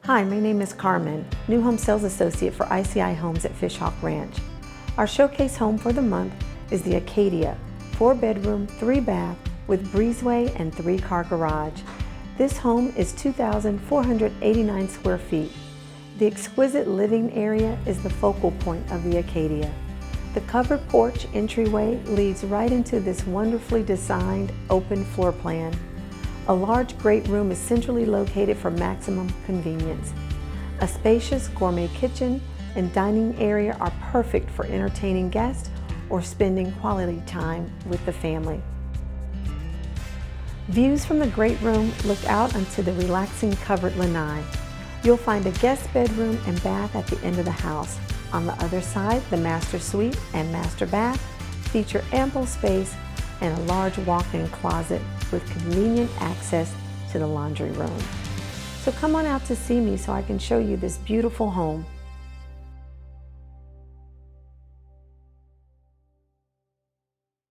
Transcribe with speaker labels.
Speaker 1: Hi, my name is Carmen, New Home Sales Associate for ICI Homes at Fishhawk Ranch. Our showcase home for the month is the Acadia, 4-bedroom, 3-bath with breezeway and 3-car garage. This home is 2,489 square feet. The exquisite living area is the focal point of the Acadia. The covered porch entryway leads right into this wonderfully designed open floor plan. A large great room is centrally located for maximum convenience. A spacious gourmet kitchen and dining area are perfect for entertaining guests or spending quality time with the family. Views from the great room look out onto the relaxing covered lanai. You'll find a guest bedroom and bath at the end of the house. On the other side, the master suite and master bath feature ample space and a large walk-in closet with convenient access to the laundry room. So come on out to see me so I can show you this beautiful home.